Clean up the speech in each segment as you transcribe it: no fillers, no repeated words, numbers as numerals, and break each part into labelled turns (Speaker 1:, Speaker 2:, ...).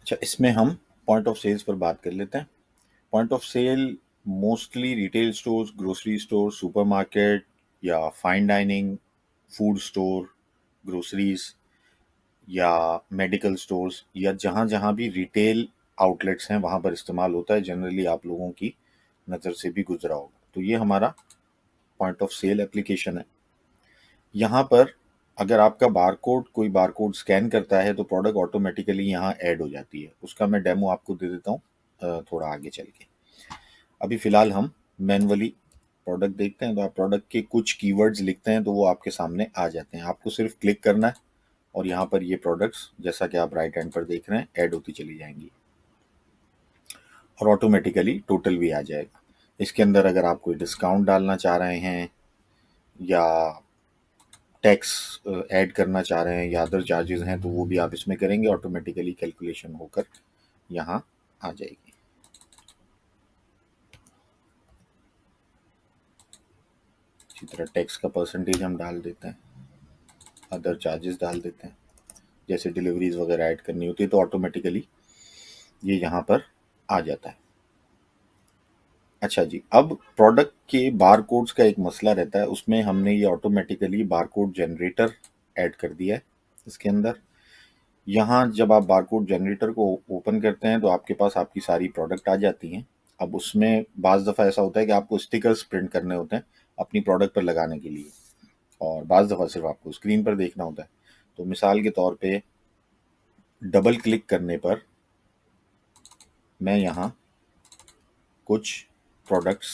Speaker 1: अच्छा, इसमें हम पॉइंट ऑफ सेल्स पर बात कर लेते हैं। Point of sale mostly retail stores, grocery store, supermarket या fine dining, food store, groceries या मेडिकल स्टोर्स या जहाँ जहाँ भी रिटेल आउटलेट्स हैं वहाँ पर इस्तेमाल होता है। जनरली आप लोगों की नज़र से भी गुजरा होगा। तो ये हमारा पॉइंट ऑफ सेल एप्लीकेशन है। यहाँ पर अगर आपका बारकोड, कोई बारकोड स्कैन करता है तो प्रोडक्ट ऑटोमेटिकली यहाँ ऐड हो जाती है। उसका मैं डेमो आपको दे देता हूँ थोड़ा आगे चल के। अभी फ़िलहाल हम मैनुअली प्रोडक्ट देखते हैं। तो आप प्रोडक्ट के कुछ कीवर्ड्स लिखते हैं तो वो आपके सामने आ जाते हैं। आपको सिर्फ क्लिक करना है और यहाँ पर ये प्रोडक्ट्स, जैसा कि आप राइट हैंड पर देख रहे हैं, ऐड होती चली जाएंगी और ऑटोमेटिकली टोटल भी आ जाएगा। इसके अंदर अगर आप कोई डिस्काउंट डालना चाह रहे हैं या टैक्स ऐड करना चाह रहे हैं या अदर चार्जेस हैं तो वो भी आप इसमें करेंगे, ऑटोमेटिकली कैलकुलेशन होकर यहाँ आ जाएगी। इसी तरह टैक्स का परसेंटेज हम डाल देते हैं, अदर चार्जेस डाल देते हैं। जैसे डिलीवरीज वगैरह ऐड करनी होती है तो ऑटोमेटिकली ये यहाँ पर आ जाता है। अच्छा जी, अब प्रोडक्ट के बार कोड्स का एक मसला रहता है। उसमें हमने ये automatically bar code generator add कर दिया है इसके अंदर। यहाँ जब आप बारकोड जनरेटर को ओपन करते हैं तो आपके पास आपकी सारी प्रोडक्ट आ जाती हैं। अब उसमें बाज़ दफ़ा ऐसा होता है कि आपको स्टिकर्स प्रिंट करने होते हैं अपनी प्रोडक्ट पर लगाने के लिए, और बाज़ दफ़ा सिर्फ आपको स्क्रीन पर देखना होता है। तो मिसाल के तौर पे डबल क्लिक करने पर मैं यहाँ कुछ प्रोडक्ट्स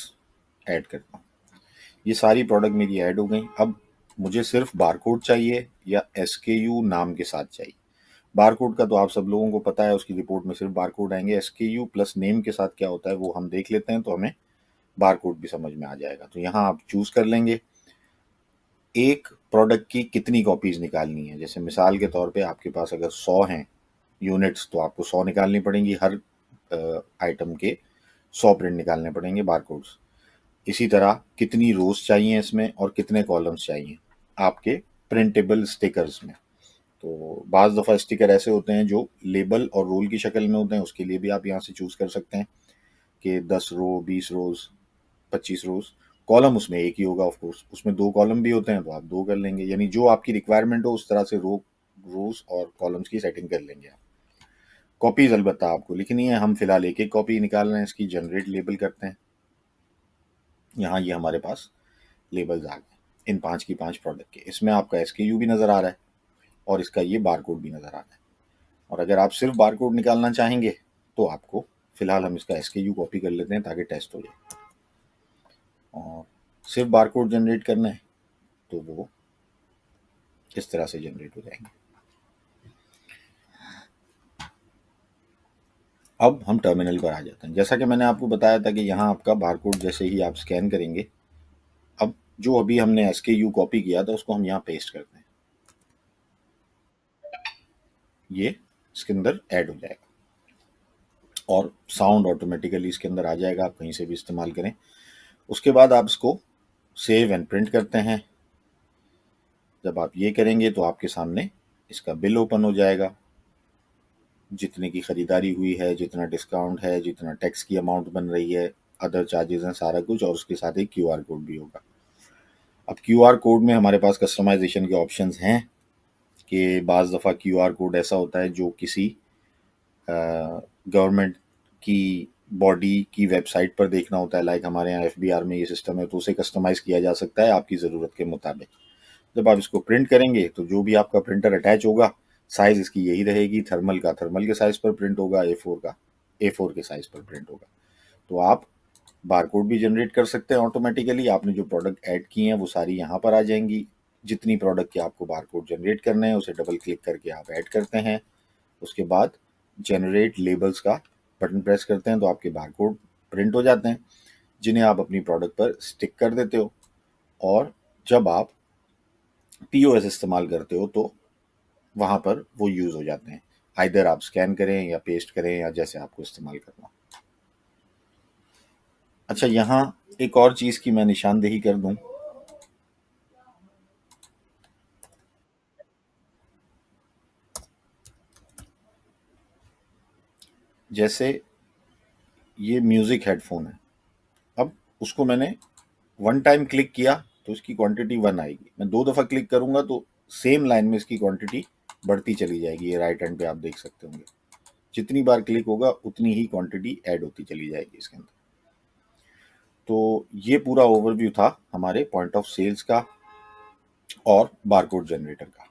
Speaker 1: ऐड करता हूँ। ये सारी प्रोडक्ट मेरी ऐड हो गई। अब मुझे सिर्फ बारकोड चाहिए या एसकेयू नाम के साथ चाहिए। बारकोड का तो आप सब लोगों को पता है, उसकी रिपोर्ट में सिर्फ बारकोड आएंगे। एसकेयू प्लस नेम के साथ क्या होता है वो हम देख लेते हैं तो हमें बारकोड भी समझ में आ जाएगा। तो यहाँ आप चूज कर लेंगे एक प्रोडक्ट की कितनी कॉपीज निकालनी है। जैसे मिसाल के तौर पे आपके पास अगर 100 हैं यूनिट्स तो आपको 100 निकालनी पड़ेंगी। हर आइटम के 100 प्रिंट निकालने पड़ेंगे बारकोड्स। इसी तरह कितनी रोज चाहिए इसमें और कितने कॉलम्स चाहिए आपके प्रिंटेबल स्टिकर्स में। तो बाज़ दफ़ा स्टिकर ऐसे होते हैं जो लेबल और रोल की शक्ल में होते हैं, उसके लिए भी आप यहाँ से चूज़ कर सकते हैं कि 10 रो, 20 रोज़, 25 रोज़। कॉलम उसमें एक ही होगा ऑफ कोर्स, उसमें 2 कॉलम भी होते हैं तो आप 2 कर लेंगे। यानी जो आपकी रिक्वायरमेंट हो उस तरह से रोज़ और कॉलम्स की सेटिंग कर लेंगे आप। कॉपीज़ अलबत्ता आपको लिखनी है। हम फिलहाल एक-एक कॉपी निकाल रहे हैं, इसकी जनरेट लेबल करते हैं। यहाँ ये हमारे पास लेबल्स आ गए इन 5 की 5 प्रोडक्ट के। इसमें आपका एसकेयू भी नज़र आ रहा है और इसका ये बारकोड भी नज़र आ रहा है। और अगर आप सिर्फ बारकोड निकालना चाहेंगे तो आपको, फिलहाल हम इसका एसकेयू कॉपी कर लेते हैं ताकि टेस्ट हो जाए। और सिर्फ बारकोड जनरेट करना है तो वो इस तरह से जनरेट हो जाएंगे। अब हम टर्मिनल पर आ जाते हैं। जैसा कि मैंने आपको बताया था कि यहाँ आपका बारकोड जैसे ही आप स्कैन करेंगे, अब जो अभी हमने एसकेयू कॉपी किया था उसको हम यहाँ पेस्ट करते हैं। ये इसके अंदर ऐड हो जाएगा और साउंड ऑटोमेटिकली इसके अंदर आ जाएगा, आप कहीं से भी इस्तेमाल करें। उसके बाद आप इसको सेव एंड प्रिंट करते हैं। जब आप ये करेंगे तो आपके सामने इसका बिल ओपन हो जाएगा। जितने की ख़रीदारी हुई है, जितना डिस्काउंट है, जितना टैक्स की अमाउंट बन रही है, अदर चार्जेस हैं, सारा कुछ, और उसके साथ एक क्यूआर कोड भी होगा। अब क्यूआर कोड में हमारे पास कस्टमाइजेशन के ऑप्शंस हैं कि बाज़ दफ़ा क्यूआर कोड ऐसा होता है जो किसी गवर्नमेंट की बॉडी की वेबसाइट पर देखना होता है। लाइक हमारे यहाँ एफबीआर में ये सिस्टम है तो उसे कस्टमाइज़ किया जा सकता है आपकी ज़रूरत के मुताबिक। जब आप इसको प्रिंट करेंगे तो जो भी आपका प्रिंटर अटैच होगा, साइज़ इसकी यही रहेगी। थर्मल का थर्मल के साइज़ पर प्रिंट होगा, ए4 का ए4 के साइज़ पर प्रिंट होगा। तो आप बारकोड भी जनरेट कर सकते हैं ऑटोमेटिकली। आपने जो प्रोडक्ट ऐड किए हैं वो सारी यहाँ पर आ जाएंगी। जितनी प्रोडक्ट के आपको बारकोड जनरेट करने हैं उसे डबल क्लिक करके आप ऐड करते हैं। उसके बाद जनरेट लेबल्स का बटन प्रेस करते हैं तो आपके बारकोड प्रिंट हो जाते हैं, जिन्हें आप अपनी प्रोडक्ट पर स्टिक कर देते हो। और जब आप पीओएस इस्तेमाल करते हो तो वहाँ पर वो यूज़ हो जाते हैं। आइदर आप स्कैन करें या पेस्ट करें या जैसे आपको इस्तेमाल करना हो। अच्छा, यहाँ एक और चीज़ की मैं निशानदेही कर दूँ। जैसे ये म्यूजिक हेडफोन है, अब उसको मैंने वन टाइम क्लिक किया तो इसकी क्वांटिटी 1 आएगी, मैं 2 दफ़ा क्लिक करूंगा तो सेम लाइन में इसकी क्वांटिटी बढ़ती चली जाएगी। ये राइट हैंड पे आप देख सकते होंगे, जितनी बार क्लिक होगा उतनी ही क्वांटिटी ऐड होती चली जाएगी इसके अंदर। तो ये पूरा ओवरव्यू था हमारे पॉइंट ऑफ सेल्स का और बारकोड जनरेटर का।